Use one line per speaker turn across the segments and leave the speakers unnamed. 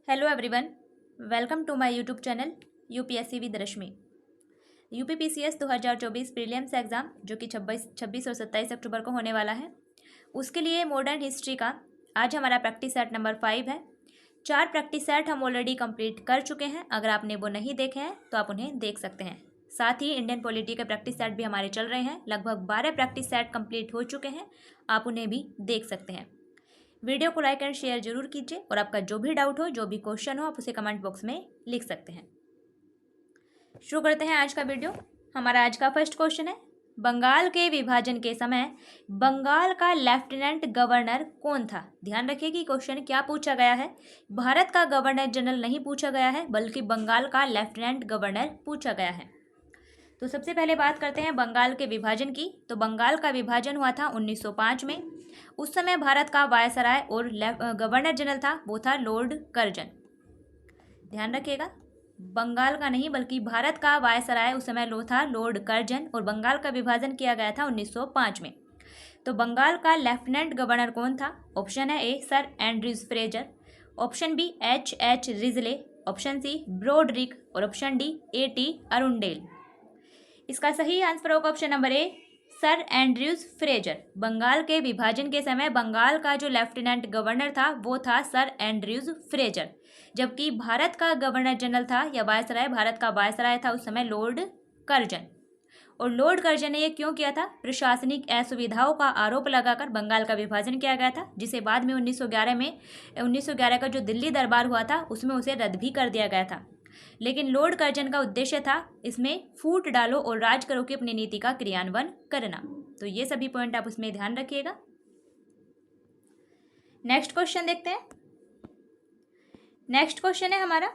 Hello everyone, welcome to my YouTube channel UPSC with Rashmi. UPPCS 2024 prelims exam जो कि 26 और 27 अक्टूबर को होने वाला है, उसके लिए मॉडर्न हिस्ट्री का आज हमारा प्रैक्टिस सेट नंबर 5 है। 4 प्रैक्टिस सेट हम ऑलरेडी कंप्लीट कर चुके हैं। अगर आपने वो नहीं देखे हैं तो आप उन्हें देख सकते हैं। साथ ही इंडियन पॉलिटी के प्रैक्टिस सेट भी हमारे चल रहे हैं। लगभग 12 प्रैक्टिस सेट कंप्लीट हो चुके हैं, आप उन्हें भी देख सकते हैं। वीडियो को लाइक एंड शेयर जरूर कीजिए और आपका जो भी डाउट हो, जो भी क्वेश्चन हो, आप उसे कमेंट बॉक्स में लिख सकते हैं। शुरू करते हैं आज का वीडियो। हमारा आज का फर्स्ट क्वेश्चन है, बंगाल के विभाजन के समय बंगाल का लेफ्टिनेंट गवर्नर कौन था। ध्यान रखिए कि क्वेश्चन क्या पूछा गया है। भारत का गवर्नर जनरल नहीं पूछा गया है, बल्कि बंगाल का लेफ्टिनेंट गवर्नर पूछा गया है। तो सबसे पहले बात करते हैं बंगाल के विभाजन की। तो बंगाल का विभाजन हुआ था 1905 में। उस समय भारत का वायसराय और गवर्नर जनरल था, वो था लॉर्ड कर्जन। ध्यान रखिएगा, बंगाल का नहीं बल्कि भारत का वायसराय उस समय था लॉर्ड कर्जन, और बंगाल का विभाजन किया गया था 1905 में। तो बंगाल का लेफ्टिनेंट गवर्नर कौन था? ऑप्शन है A sir Andrews Fraser, option B H Risley, option C Broderick और ऑप्शन डी A.T. अरुंडेल। इसका सही आंसर होगा option number A sir Andrews Fraser. Bengal के विभाजन के समय बंगाल का जो लेफ्टिनेंट गवर्नर था वो था सर एंड्रयूज फ्रेजर, जबकि भारत का गवर्नर जनरल था या वायसराय, भारत का वायसराय था उस समय लॉर्ड कर्जन। और लॉर्ड कर्जन ने ये क्यों किया था? प्रशासनिक असुविधाओं का आरोप लगाकर बंगाल का विभाजन किया गया था, जिसे बाद में 1911 का जो दिल्ली दरबार हुआ था उसमें उसे रद्द भी कर दिया गया था। लेकिन लॉर्ड कर्जन का उद्देश्य था इसमें फूट डालो और राज करो की अपनी नीति का क्रियान्वयन करना। तो ये सभी पॉइंट आप उसमें ध्यान रखिएगा। नेक्स्ट क्वेश्चन देखते हैं। नेक्स्ट क्वेश्चन है हमारा,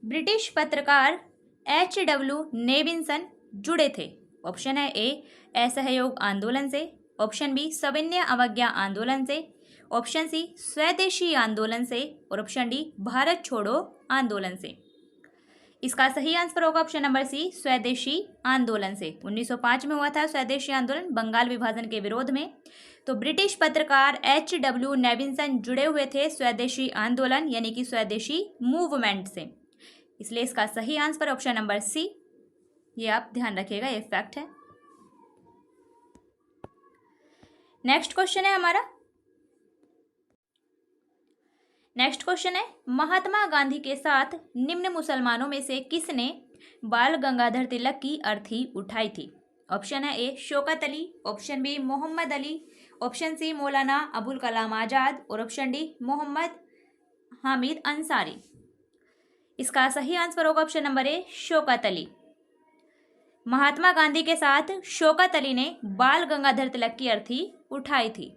ब्रिटिश पत्रकार H.W. नेविंसन जुड़े थे। ऑप्शन है ए असहयोग आंदोलन से, ऑप्शन बी सविनय अवज्ञा आंदोलन से, ऑप्शन सी स्वदेशी आंदोलन से और ऑप्शन डी भारत छोड़ो आंदोलन से। इसका सही आंसर होगा ऑप्शन नंबर सी स्वदेशी आंदोलन से। 1905 में हुआ था स्वदेशी आंदोलन बंगाल विभाजन के विरोध में। तो ब्रिटिश पत्रकार H.W. नेविंसन जुड़े हुए थे स्वदेशी आंदोलन यानी कि स्वदेशी मूवमेंट से, इसलिए इसका सही आंसर ऑप्शन नंबर सी। ये आप ध्यान रखिएगा, ये फैक्ट है। नेक्स्ट क्वेश्चन है हमारा, नेक्स्ट क्वेश्चन है, महात्मा गांधी के साथ निम्न मुसलमानों में से किसने बाल गंगाधर तिलक की अर्थी उठाई थी? ऑप्शन है A Shaukat Ali, option B Mohammad Ali, option C Maulana Abul Kalam Azad और ऑप्शन डी मोहम्मद हामिद अंसारी। इसका सही आंसर होगा option number A Shaukat Ali. Mahatma Gandhi के साथ शौकत अली ने बाल गंगाधर तिलक की अर्थी उठाई थी।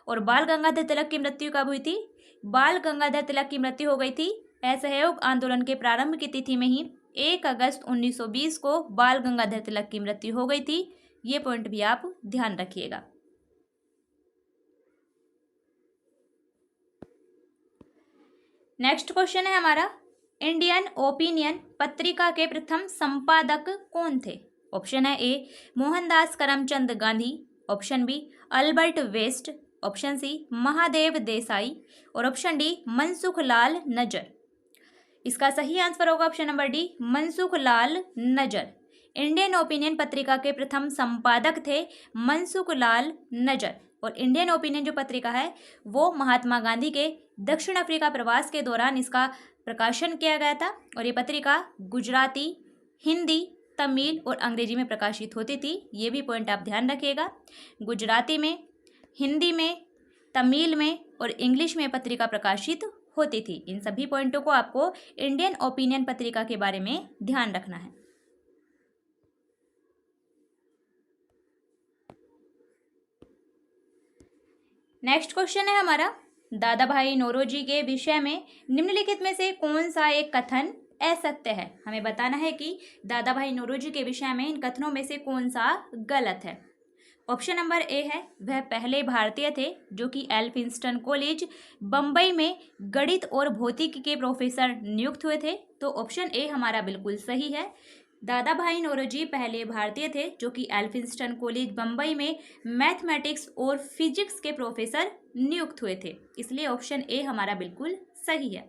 और बाल गंगाधर तिलक की मृत्यु कब हुई थी? बाल गंगाधर तिलक की मृत्यु हो गई थी असहयोग आंदोलन के प्रारंभ की तिथि में ही 1 अगस्त 1920 को बाल गंगाधर तिलक की मृत्यु हो गई थी। ये पॉइंट भी आप ध्यान रखिएगा। नेक्स्ट क्वेश्चन है हमारा, इंडियन ओपिनियन पत्रिका के प्रथम संपादक कौन थे? ऑप्शन है A Mohandas Karamchand Gandhi, option B Albert West, option C Mahadev Desai और ऑप्शन डी मनसुख लाल नजर। इसका सही आंसर होगा option number D Mansukh Lal नजर। इंडियन ओपिनियन पत्रिका के प्रथम संपादक थे मनसुख लाल नजर। और इंडियन ओपिनियन जो पत्रिका है वो महात्मा गांधी के दक्षिण अफ्रीका प्रवास के दौरान इसका प्रकाशन किया गया था। और ये पत्रिका गुजराती, हिंदी, तमिल और अंग्रेजी में प्रकाशित होती थी। ये भी पॉइंट आप ध्यान रखिएगा, गुजराती में, हिंदी में, तमिल में और इंग्लिश में पत्रिका प्रकाशित होती थी। इन सभी पॉइंटों को आपको इंडियन ओपिनियन पत्रिका के बारे में ध्यान रखना है। नेक्स्ट क्वेश्चन है हमारा, दादा भाई नौरोजी के विषय में निम्नलिखित में से कौन सा एक कथन असत्य है? हमें बताना है कि दादा भाई नौरोजी के विषय में इन कथनों में से कौन सा गलत है। ऑप्शन नंबर ए है वह पहले भारतीय थे जो कि एल्फिंस्टन कॉलेज बम्बई में गणित और भौतिकी के प्रोफेसर नियुक्त हुए थे। तो ऑप्शन ए हमारा बिल्कुल सही है। दादा भाई नौरोजी पहले भारतीय थे जो कि एल्फिंस्टन कॉलेज बम्बई में मैथमेटिक्स और फिजिक्स के प्रोफेसर नियुक्त हुए थे, इसलिए ऑप्शन ए हमारा बिल्कुल सही है।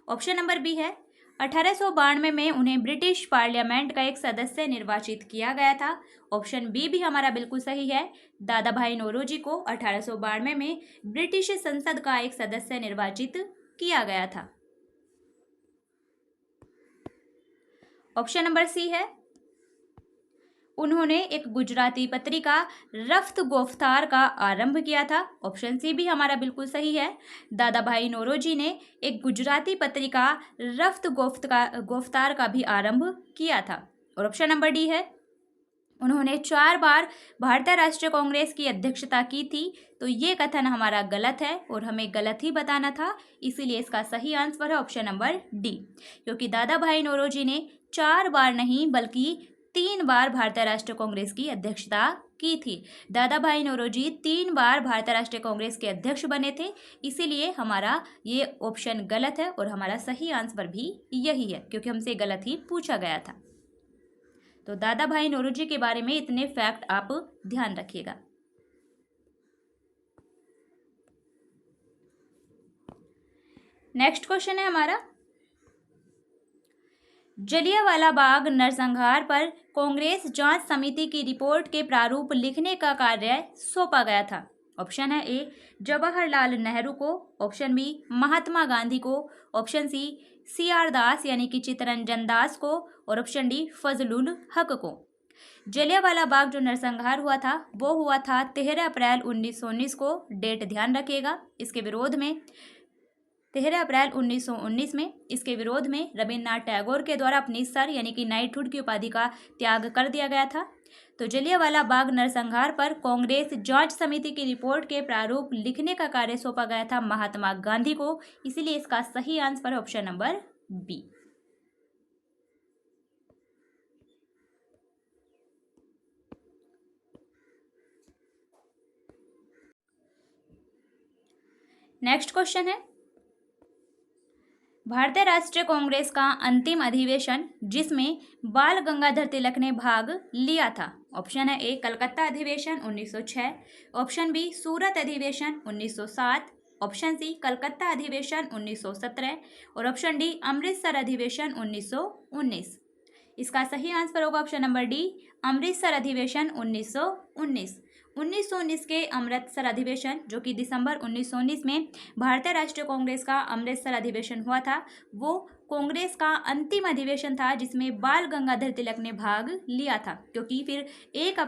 ऑप्शन नंबर बी है 1892 में उन्हें ब्रिटिश पार्लियामेंट का एक सदस्य निर्वाचित किया गया था। ऑप्शन बी भी हमारा बिल्कुल सही है। दादा भाई नौरोजी को 1892 में ब्रिटिश संसद का एक सदस्य निर्वाचित किया गया था। ऑप्शन नंबर सी है उन्होंने एक गुजराती पत्रिका रफ्त गोफ्तार का आरंभ किया था। ऑप्शन सी भी हमारा बिल्कुल सही है। दादा भाई नौरोजी ने एक गुजराती पत्रिका रफ्त गोफ्तार का भी आरंभ किया था। और ऑप्शन नंबर डी है उन्होंने 4 बार भारतीय राष्ट्रीय कांग्रेस की अध्यक्षता की थी। तो ये कथन हमारा गलत है और हमें गलत ही बताना था, इसीलिए इसका सही आंसर है ऑप्शन नंबर डी, क्योंकि दादा भाई नौरोजी ने 4 बार नहीं बल्कि 3 बार भारतीय राष्ट्रीय कांग्रेस की अध्यक्षता की थी। दादा भाई नौरोजी 3 बार भारतीय राष्ट्रीय कांग्रेस के अध्यक्ष बने थे, इसीलिए हमारा ये ऑप्शन गलत है और हमारा सही आंसर भी यही है, क्योंकि हमसे गलत ही पूछा गया था। तो दादा भाई नौरोजी के बारे में इतने फैक्ट आप ध्यान रखिएगा। नेक्स्ट क्वेश्चन है हमारा, जलियांवाला बाग नरसंहार पर कांग्रेस जांच समिति की रिपोर्ट के प्रारूप लिखने का कार्य सौंपा गया था। ऑप्शन है ए जवाहरलाल नेहरू को, ऑप्शन बी महात्मा गांधी को, ऑप्शन सी CR दास यानी कि चित्तरंजन दास को, और ऑप्शन डी फजलुल हक को। जलियांवाला बाग जो नरसंहार हुआ था वो हुआ था 13 अप्रैल 1919 को। डेट ध्यान रखिएगा। इसके विरोध में 13 अप्रैल 1919 में इसके विरोध में रविन्द्रनाथ टैगोर के द्वारा अपनी सर यानी कि नाइटहुड की उपाधि का त्याग कर दिया गया था। तो जलियांवाला बाग नरसंहार पर कांग्रेस जांच समिति की रिपोर्ट के प्रारूप लिखने का कार्य सौंपा गया था महात्मा गांधी को, इसीलिए इसका सही आंसर है option number B. Next question है, भारतीय राष्ट्रीय कांग्रेस का अंतिम अधिवेशन जिसमें बाल गंगाधर तिलक ने भाग लिया था। ऑप्शन है ए कलकत्ता अधिवेशन 1906, ऑप्शन बी सूरत अधिवेशन 1907, ऑप्शन सी कलकत्ता अधिवेशन 1917 और ऑप्शन डी अमृतसर अधिवेशन 1919। इसका सही आंसर होगा ऑप्शन नंबर डी अमृतसर अधिवेशन 1919। 1919 के अमृतसर अधिवेशन जो कि दिसंबर 1919 में भारतीय राष्ट्रीय कांग्रेस का अमृतसर अधिवेशन हुआ था, वो कांग्रेस का अंतिम अधिवेशन था जिसमें बाल गंगाधर तिलक ने भाग लिया था, क्योंकि फिर 1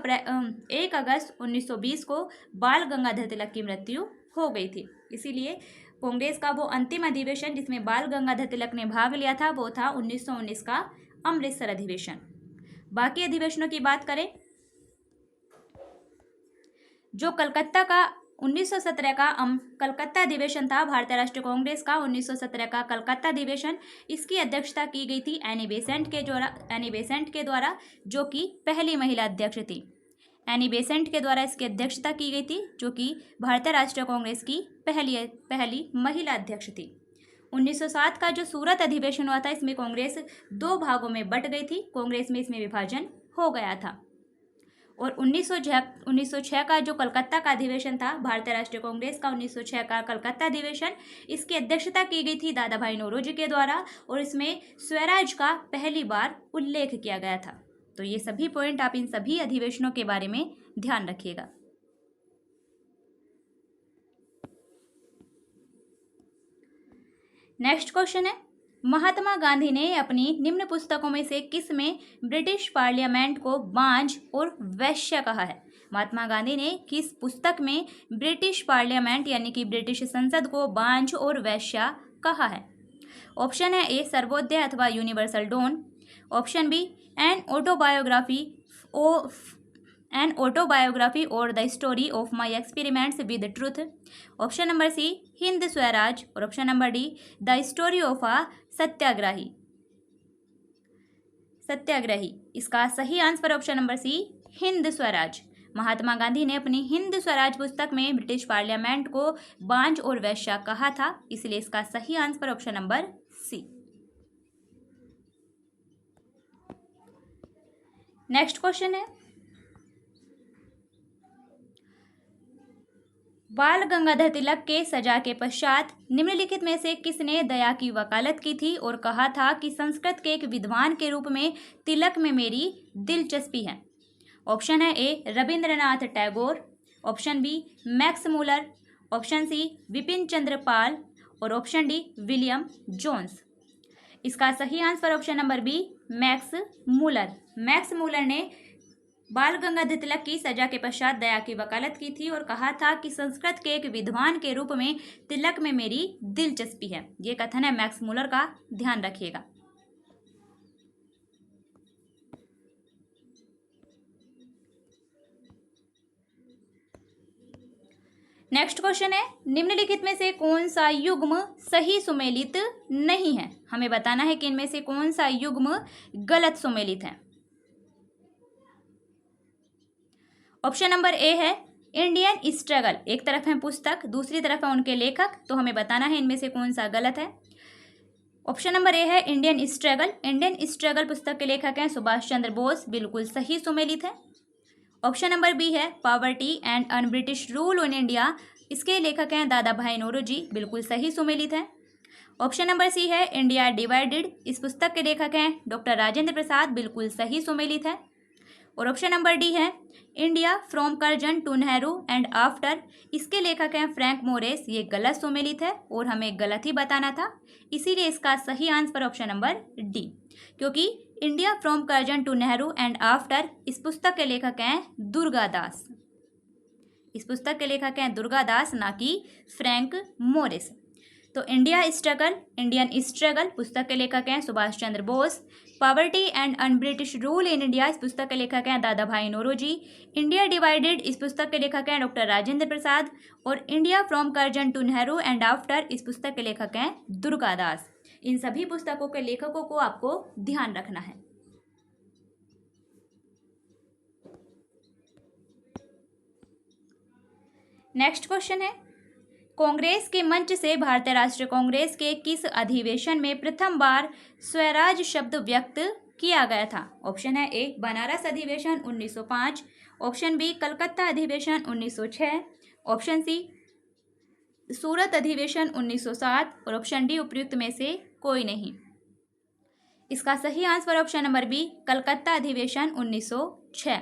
अगस्त 1920 को बाल गंगाधर तिलक की मृत्यु हो गई थी। इसीलिए कांग्रेस का वो अंतिम अधिवेशन जिसमें बाल गंगाधर तिलक ने भाग लिया था वो था 1919 का अमृतसर अधिवेशन। बाकी अधिवेशनों की बात करें, जो कलकत्ता का 1917 का कलकत्ता अधिवेशन था भारतीय राष्ट्रीय कांग्रेस का 1917 का कलकत्ता अधिवेशन, इसकी अध्यक्षता की गई थी एनी बेसेंट के द्वारा जो कि पहली महिला अध्यक्ष थी। एनी बेसेंट के द्वारा इसकी अध्यक्षता की गई थी जो कि भारतीय राष्ट्रीय कांग्रेस की पहली महिला अध्यक्ष थी। 1907 का जो सूरत अधिवेशन हुआ था इसमें कांग्रेस 2 भागों में बट गई थी, कांग्रेस में इसमें विभाजन हो गया था। और 1906 का जो कलकत्ता का अधिवेशन था भारतीय राष्ट्रीय कांग्रेस का 1906 का कलकत्ता अधिवेशन, इसकी अध्यक्षता की गई थी दादा भाई नौरोजी के द्वारा और इसमें स्वराज का पहली बार उल्लेख किया गया था। तो ये सभी पॉइंट आप इन सभी अधिवेशनों के बारे में ध्यान रखिएगा। नेक्स्ट क्वेश्चन है, महात्मा गांधी ने अपनी निम्न पुस्तकों में से किस में ब्रिटिश पार्लियामेंट को बांझ और वैश्य कहा है? महात्मा गांधी ने किस पुस्तक में ब्रिटिश पार्लियामेंट यानी कि ब्रिटिश संसद को बांझ और वैश्य कहा है? ऑप्शन है ए सर्वोदय अथवा universal dawn, option B an autobiography or the story of my experiments with truth, option number C Hind Swaraj और option number D the story of a Satyagrahi. इसका सही answer option number C Hind Swaraj. Mahatma Gandhi ने अपनी हिंद स्वराज पुस्तक में ब्रिटिश पार्लियामेंट को बांझ और वैश्य कहा था, इसलिए इसका सही answer option number C. Next question है, बाल गंगाधर तिलक के सजा के पश्चात निम्नलिखित में से किसने दया की वकालत की थी और कहा था कि संस्कृत के एक विद्वान के रूप में तिलक में मेरी दिलचस्पी है? ऑप्शन है A Rabindranath Tagore, option B Max Muller, option C Vipin Chandra Pal और ऑप्शन डी विलियम जोन्स। इसका सही answer option number B Max Muller. Max Muller ने बाल गंगाधर तिलक की सजा के पश्चात दया की वकालत की थी और कहा था कि संस्कृत के एक विद्वान के रूप में तिलक में मेरी दिलचस्पी है। ये कथन है मैक्स मूलर का, ध्यान रखिएगा। नेक्स्ट क्वेश्चन है, निम्नलिखित में से कौन सा युग्म सही सुमेलित नहीं है? हमें बताना है कि इनमें से कौन सा युग्म गलत सुमेलित है। ऑप्शन नंबर ए है इंडियन स्ट्रगल। एक तरफ है पुस्तक, दूसरी तरफ है उनके लेखक, तो हमें बताना है इनमें से कौन सा गलत है। ऑप्शन नंबर ए है इंडियन स्ट्रगल। इंडियन स्ट्रगल पुस्तक के लेखक हैं सुभाष चंद्र बोस, बिल्कुल सही सुमेलित है। ऑप्शन नंबर बी है poverty and un British rule in India, इसके लेखक हैं दादा भाई नौरोजी, बिल्कुल सही सुमेलित है। ऑप्शन नंबर सी है इंडिया डिवाइडेड, इस पुस्तक के लेखक हैं डॉक्टर राजेंद्र प्रसाद, बिल्कुल सही सुमेलित है। और ऑप्शन नंबर डी है India from Curzon to Nehru and after, इसके लेखक हैं फ्रैंक मोरेस, ये गलत सुमेलित है और हमें गलत ही बताना था, इसीलिए इसका सही आंसर ऑप्शन नंबर डी, क्योंकि India from Curzon to Nehru and after इस पुस्तक के लेखक हैं दुर्गादास। इस पुस्तक के लेखक हैं दुर्गादास, ना कि फ्रैंक मोरिस। तो इंडिया स्ट्रगल, इंडियन स्ट्रगल पुस्तक के लेखक हैं Subhash Chandra Bose. Poverty and un British rule in India इस पुस्तक के लेखक हैं दादा भाई नौरोजी। इंडिया डिवाइडेड इस पुस्तक के लेखक हैं डॉक्टर राजेंद्र प्रसाद। और India from Curzon to Nehru and after इस पुस्तक के लेखक हैं दुर्गादास। इन सभी पुस्तकों के लेखकों को आपको ध्यान रखना है। नेक्स्ट क्वेश्चन है, कांग्रेस के मंच से भारतीय राष्ट्रीय कांग्रेस के किस अधिवेशन में प्रथम बार स्वराज शब्द व्यक्त किया गया था? ऑप्शन है ए बनारस अधिवेशन 1905, ऑप्शन बी कलकत्ता अधिवेशन 1906, ऑप्शन सी सूरत अधिवेशन 1907 और ऑप्शन डी उपयुक्त में से कोई नहीं। इसका सही answer option number B Calcutta अधिवेशन 1906।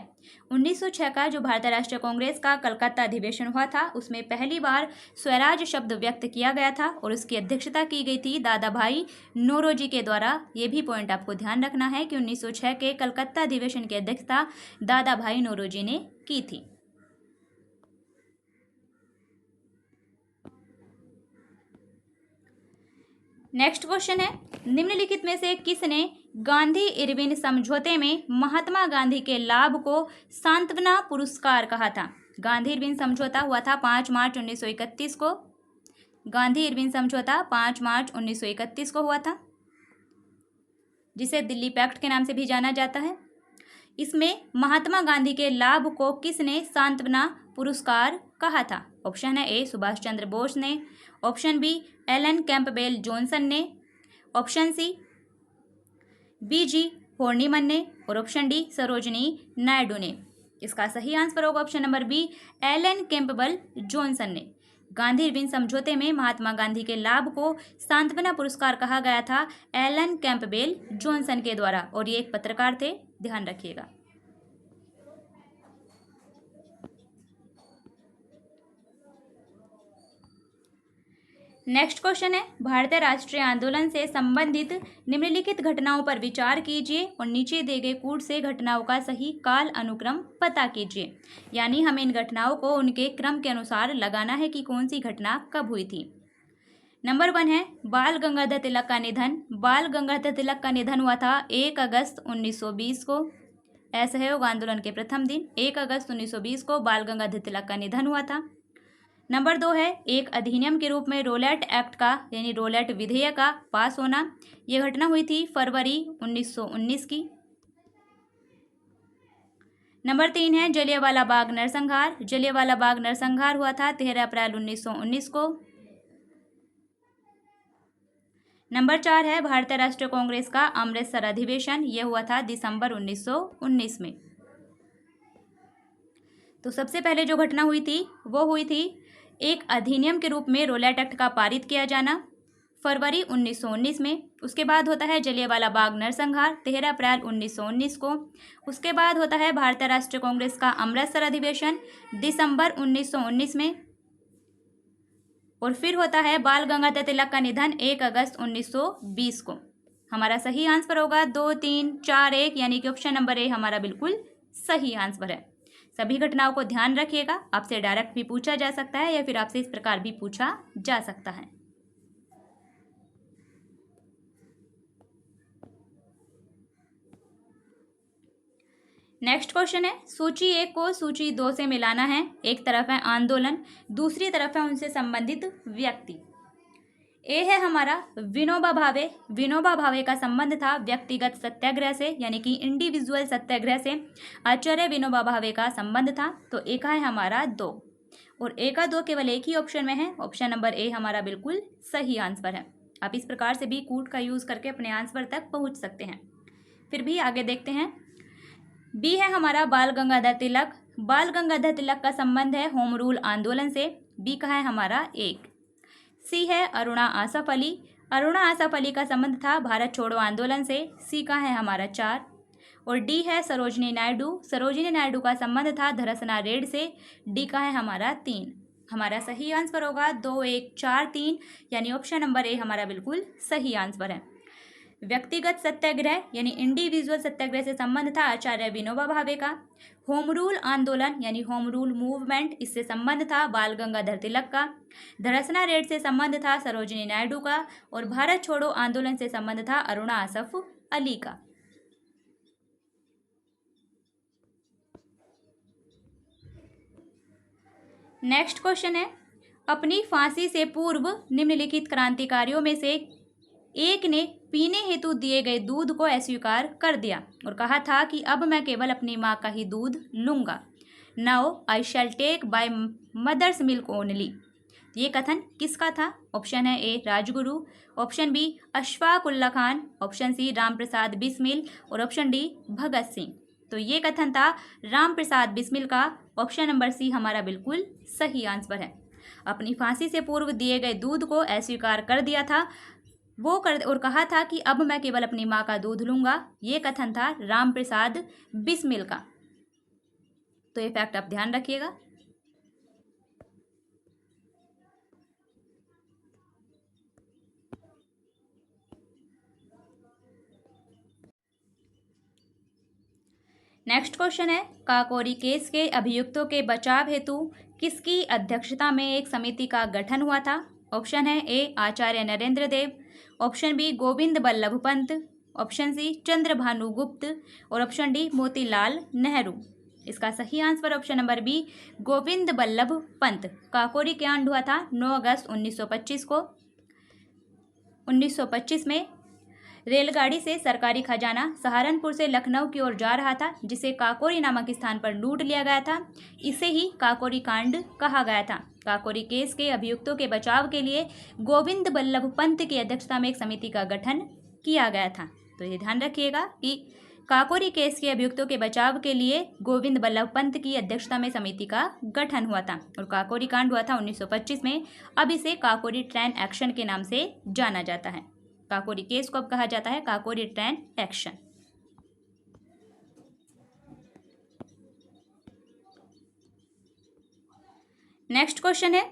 1906 का जो भारतीय राष्ट्रीय कांग्रेस का कलकत्ता अधिवेशन हुआ था, उसमें पहली बार स्वराज शब्द व्यक्त किया गया था और उसकी अध्यक्षता की गई थी दादा भाई नौरोजी के द्वारा। ये भी पॉइंट आपको ध्यान रखना है कि 1906 के कलकत्ता अधिवेशन की अध्यक्षता दादा भाई नौरोजी ने की थी। नेक्स्ट क्वेश्चन है, निम्नलिखित में से किसने गांधी इरविन समझौते में महात्मा गांधी के लाभ को सांत्वना पुरस्कार कहा था? गांधी इरविन समझौता हुआ था 5 मार्च 1931 को। गांधी इरविन समझौता 5 मार्च 1931 को हुआ था, जिसे दिल्ली पैक्ट के नाम से भी जाना जाता है। इसमें महात्मा गांधी के लाभ को किसने सांत्वना पुरस्कार कहा था? ऑप्शन है ए सुभाष चंद्र बोस ने, option B Alan Campbell Johnson ने, ऑप्शन सी बीजी होर्नीमन ने और ऑप्शन डी सरोजनी नायडू ने। इसका सही आंसर होगा option number B Alan Campbell Johnson ने। गांधी इरविन समझौते में महात्मा गांधी के लाभ को सांत्वना पुरस्कार कहा गया था एलन कैंपबेल जॉनसन के द्वारा, और ये एक पत्रकार थे, ध्यान रखिएगा। नेक्स्ट क्वेश्चन है, भारतीय राष्ट्रीय आंदोलन से संबंधित निम्नलिखित घटनाओं पर विचार कीजिए और नीचे दिए गए कूट से घटनाओं का सही काल अनुक्रम पता कीजिए। यानी हमें इन घटनाओं को उनके क्रम के अनुसार लगाना है कि कौन सी घटना कब हुई थी। नंबर 1 है बाल गंगाधर तिलक का निधन। बाल गंगाधर तिलक का निधन हुआ था 1 अगस्त 1920 को, असहयोग आंदोलन के प्रथम दिन 1 अगस्त 1920 को बाल गंगाधर तिलक का निधन हुआ था। नंबर 2 है एक अधिनियम के रूप में रोलेट एक्ट का यानी रोलेट विधेयक का पास होना। यह घटना हुई थी फरवरी 1919 की। नंबर 3 है जलियांवाला बाग नरसंहार। जलियांवाला बाग नरसंहार हुआ था 13 अप्रैल 1919 को। नंबर 4 है भारतीय राष्ट्रीय कांग्रेस का अमृतसर अधिवेशन। यह हुआ था दिसंबर 1919 में। तो सबसे पहले जो घटना हुई थी वो हुई थी एक अधिनियम के रूप में रोलेट एक्ट का पारित किया जाना फरवरी 1919 में। उसके बाद होता है जलियांवाला बाग नरसंहार 13 अप्रैल 1919 को। उसके बाद होता है भारतीय राष्ट्रीय कांग्रेस का अमृतसर अधिवेशन दिसंबर 1919 में। और फिर होता है बाल गंगाधर तिलक का निधन 1 अगस्त 1920 को। हमारा सही आंसर होगा 2, 3, 4, 1, यानी कि ऑप्शन नंबर ए हमारा बिल्कुल सही आंसर है। सभी घटनाओं को ध्यान रखिएगा, आपसे डायरेक्ट भी पूछा जा सकता है या फिर आपसे इस प्रकार भी पूछा जा सकता है। नेक्स्ट क्वेश्चन है, सूची 1 को सूची 2 से मिलाना है। एक तरफ है आंदोलन, दूसरी तरफ है उनसे संबंधित व्यक्ति। ए है हमारा विनोबा भावे। विनोबा भावे का संबंध था व्यक्तिगत सत्याग्रह से, यानी कि इंडिविजुअल सत्याग्रह से आचार्य विनोबा भावे का संबंध था। तो ए का है हमारा 2 और ए का 2 केवल एक ही ऑप्शन में है। ऑप्शन नंबर ए हमारा बिल्कुल सही आंसर है। आप इस प्रकार से भी कूट का यूज करके अपने आंसर तक पहुंच सकते हैं। फिर भी आगे देखते हैं। बी है हमारा बाल गंगाधर तिलक। बाल गंगाधर तिलक का संबंध है होम रूल आंदोलन से। बी का है हमारा 1। सी है अरुणा आसफ अली। अरुणा आसफ अली का संबंध था भारत छोड़ो आंदोलन से। सी का है हमारा 4। और डी है सरोजिनी नायडू। सरोजिनी नायडू का संबंध था धरसना रेड से। डी का है हमारा 3। हमारा सही आंसर होगा 2, 1, 4, 3, यानी ऑप्शन नंबर ए हमारा बिल्कुल सही आंसर है। व्यक्तिगत सत्याग्रह यानी इंडिविजुअल सत्याग्रह से संबंध था आचार्य विनोबा भावे का। होम रूल आंदोलन यानी होम रूल मूवमेंट, इससे संबंध था बाल गंगाधर तिलक का। धरसना रेड से संबंध था सरोजिनी नायडू का। और भारत छोड़ो आंदोलन से संबंध था अरुणा आसफ अली का। नेक्स्ट क्वेश्चन है, अपनी फांसी से पूर्व निम्नलिखित क्रांतिकारियों में से एक ने पीने हेतु दिए गए दूध को अस्वीकार कर दिया और कहा था कि अब मैं केवल अपनी माँ का ही दूध लूँगा। Now I shall take by mother's milk only. ये कथन किसका था? ऑप्शन है A Rajguru, option B Ashfaq Ullah Khan, option C Ram Prasad Bismil और ऑप्शन डी भगत सिंह। तो ये कथन था राम प्रसाद बिस्मिल का। ऑप्शन नंबर सी हमारा बिल्कुल सही आंसर है। अपनी फांसी से पूर्व दिए गए दूध को अस्वीकार कर दिया था और कहा था कि अब मैं केवल अपनी माँ का दूध लूँगा। ये कथन था राम प्रसाद बिस्मिल का। तो ये फैक्ट आप ध्यान रखिएगा। नेक्स्ट क्वेश्चन है, काकोरी केस के अभियुक्तों के बचाव हेतु किसकी अध्यक्षता में एक समिति का गठन हुआ था? ऑप्शन है A Acharya Narendra Dev, option B Govind Ballabh Pant, option C Chandrabhanu Gupt और ऑप्शन डी मोतीलाल नेहरू। इसका सही answer option number B Govind Ballabh Pant. Kakori कांड हुआ था 9 अगस्त 1925 को। 1925 में रेलगाड़ी से सरकारी खजाना सहारनपुर से लखनऊ की ओर जा रहा था, जिसे काकोरी नामक स्थान पर लूट लिया गया था। इसे ही काकोरी कांड कहा गया था। काकोरी केस के अभियुक्तों के बचाव के लिए गोविंद बल्लभ पंत की अध्यक्षता में एक समिति का गठन किया गया था। तो ये ध्यान रखिएगा कि काकोरी केस के अभियुक्तों के बचाव के लिए गोविंद बल्लभ पंत की अध्यक्षता में समिति का गठन हुआ था और काकोरी कांड हुआ था 1925 में। अब इसे काकोरी ट्रेन एक्शन के नाम से जाना जाता है। काकोरी केस को अब कहा जाता है Kakori train action. Next question है,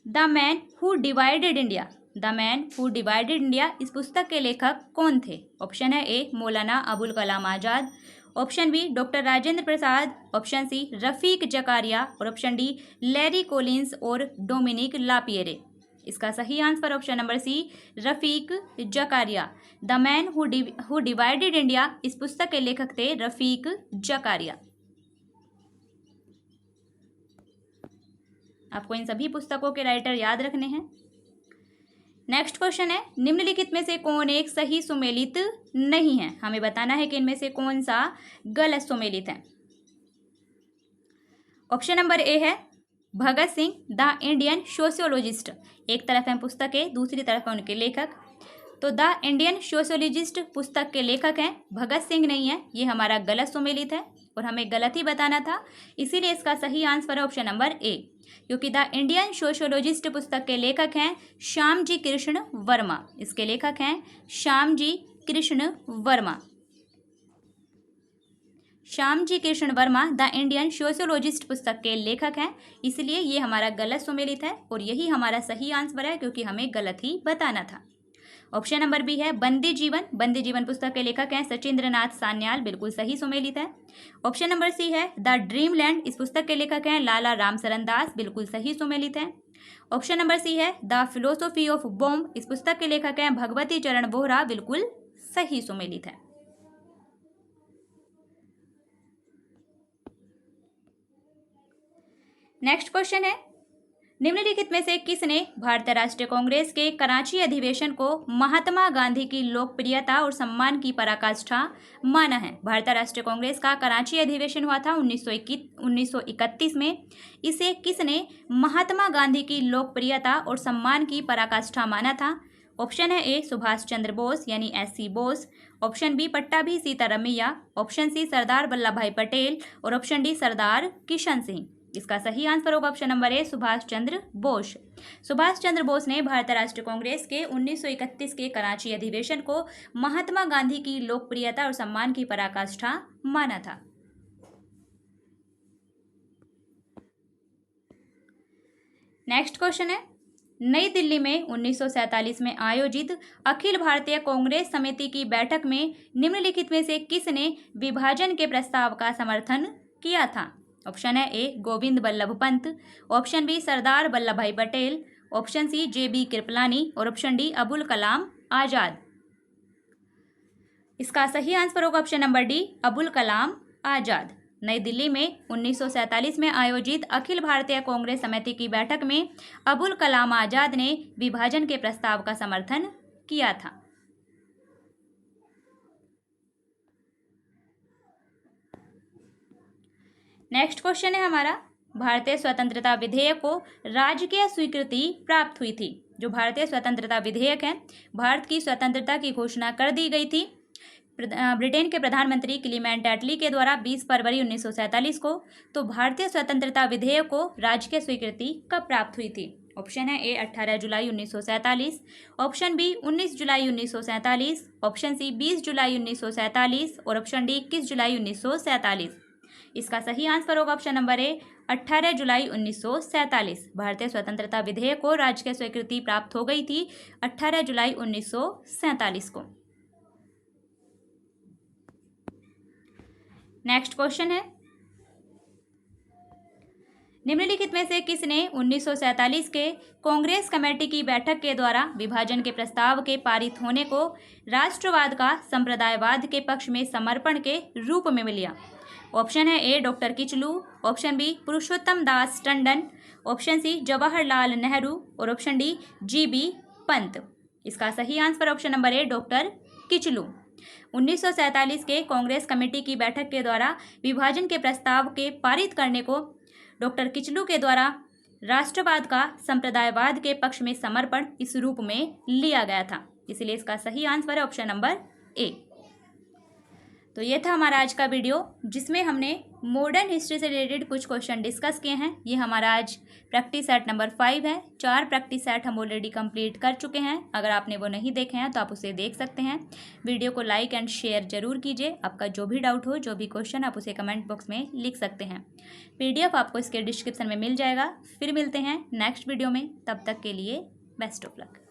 the man who divided India. The man who divided India इस पुस्तक के लेखक कौन थे? ऑप्शन है A Maulana Abul Kalam Azad, option B doctor Rajendra Prasad, option C Rafiq Zakaria और ऑप्शन डी लैरी कोलिंस और डोमिनिक लापिएरे। इसका सही answer option number C Rafiq Zakaria. The man who divided India इस पुस्तक के लेखक थे रफीक जकारिया। आपको इन सभी पुस्तकों के राइटर याद रखने हैं। नेक्स्ट क्वेश्चन है, निम्नलिखित में से कौन एक सही सुमेलित नहीं है? हमें बताना है कि इनमें से कौन सा गलत सुमेलित है। ऑप्शन नंबर ए है Bhagat Singh the Indian sociologist. एक तरफ है पुस्तक है, दूसरी तरफ है उनके लेखक। तो द इंडियन सोशियोलॉजिस्ट पुस्तक के लेखक हैं, भगत सिंह नहीं है, ये हमारा गलत सुमेलित है। और हमें गलत ही बताना था, इसीलिए इसका सही आंसर है ऑप्शन नंबर ए, क्योंकि द इंडियन सोशियोलॉजिस्ट पुस्तक के लेखक हैं श्यामजी कृष्ण वर्मा। इसके लेखक हैं Shyamji Krishna Verma. Shyamji Krishna Verma the Indian sociologist पुस्तक के लेखक हैं, इसलिए ये हमारा गलत सुमेलित है और यही हमारा सही आंसर है, क्योंकि हमें गलत ही बताना था। ऑप्शन नंबर बी है बंदी जीवन। बंदी जीवन पुस्तक के लेखक हैं सचिंद्रनाथ सान्याल, बिल्कुल सही सुमेलित है। ऑप्शन नंबर सी है द ड्रीम लैंड। इस पुस्तक के लेखक हैं लाला रामचरण दास, बिल्कुल सही सुमेलित है। ऑप्शन नंबर सी है द फिलोसॉफी ऑफ बॉम्ब। इस पुस्तक के लेखक हैं भगवती चरण बोहरा, बिल्कुल सही सुमेलित है। नेक्स्ट क्वेश्चन है, निम्नलिखित में से किसने भारतीय राष्ट्रीय कांग्रेस के कराची अधिवेशन को महात्मा गांधी की लोकप्रियता और सम्मान की पराकाष्ठा माना है? भारतीय राष्ट्रीय कांग्रेस का कराची अधिवेशन हुआ था 1931 में। इसे किसने महात्मा गांधी की लोकप्रियता और सम्मान की पराकाष्ठा माना था? ऑप्शन है ए सुभाष चंद्र बोस यानी SC Bose, option B Pattabhi Sitaramayya, option C Sardar Vallabh भाई पटेल और ऑप्शन डी सरदार किशन सिंह। इसका सही आंसर होगा option number A Subhash Chandra Bose. Subhash Chandra Bose ने भारतीय राष्ट्रीय कांग्रेस के 1931 के कराची अधिवेशन को महात्मा गांधी की लोकप्रियता और सम्मान की पराकाष्ठा माना था। नेक्स्ट क्वेश्चन है, नई दिल्ली में 1947 में आयोजित अखिल भारतीय कांग्रेस समिति की बैठक में निम्नलिखित में से किसने विभाजन के प्रस्ताव का समर्थन किया था? ऑप्शन है A Govind Ballabh Pant, option B Sardar Vallabh भाई Patel, option C JB Kripalani और ऑप्शन डी अबुल कलाम आजाद। इसका सही आंसर होगा option number D Abul Kalam Azad. New Delhi में 1947 में आयोजित अखिल भारतीय कांग्रेस समिति की बैठक में अबुल कलाम आजाद ने विभाजन के प्रस्ताव का समर्थन किया था। नेक्स्ट क्वेश्चन है हमारा, भारतीय स्वतंत्रता विधेयक को राजकीय स्वीकृति प्राप्त हुई थी। जो भारतीय स्वतंत्रता विधेयक है, भारत की स्वतंत्रता की घोषणा कर दी गई थी ब्रिटेन के प्रधानमंत्री क्लीमेंट एटली के द्वारा 20 फरवरी 1947 को। तो भारतीय स्वतंत्रता विधेयक को राजकीय स्वीकृति कब प्राप्त हुई थी? ऑप्शन है ए 18 जुलाई 1947, ऑप्शन बी 19 जुलाई 1947, ऑप्शन सी 20 जुलाई 1947 और ऑप्शन डी 21 जुलाई 1947। इसका सही आंसर होगा ऑप्शन नंबर ए 18 जुलाई 1947। भारतीय स्वतंत्रता विधेयक को राजकीय स्वीकृति प्राप्त हो गई थी 18 जुलाई 1947 को। नेक्स्ट क्वेश्चन है, निम्नलिखित में से किसने 1947 के कांग्रेस कमेटी की बैठक के द्वारा विभाजन के प्रस्ताव के पारित होने को राष्ट्रवाद का संप्रदायवाद के पक्ष में समर्पण के रूप में लिया? ऑप्शन है A doctor Kitchlew, option B Purushottam Das Tandon, option C Jawaharlal Nehru और ऑप्शन डी GB पंत। इसका सही answer option number A doctor Kitchlew. 1947 के कांग्रेस कमेटी की बैठक के द्वारा विभाजन के प्रस्ताव के पारित करने को डॉक्टर किचलू के द्वारा राष्ट्रवाद का संप्रदायवाद के पक्ष में समर्पण इस रूप में लिया गया था, इसलिए इसका सही आंसर है ऑप्शन नंबर ए। तो ये था हमारा आज का वीडियो, जिसमें हमने मॉडर्न हिस्ट्री से रिलेटेड कुछ क्वेश्चन डिस्कस किए हैं। ये हमारा आज प्रैक्टिस सेट नंबर 5 है। 4 प्रैक्टिस सेट हम ऑलरेडी कंप्लीट कर चुके हैं। अगर आपने वो नहीं देखे हैं तो आप उसे देख सकते हैं। वीडियो को लाइक एंड शेयर जरूर कीजिए। आपका जो भी डाउट हो, जो भी क्वेश्चन, आप उसे कमेंट बॉक्स में लिख सकते हैं। PDF आपको इसके डिस्क्रिप्शन में मिल जाएगा। फिर मिलते हैं नेक्स्ट वीडियो में, तब तक के लिए बेस्ट ऑफ लक।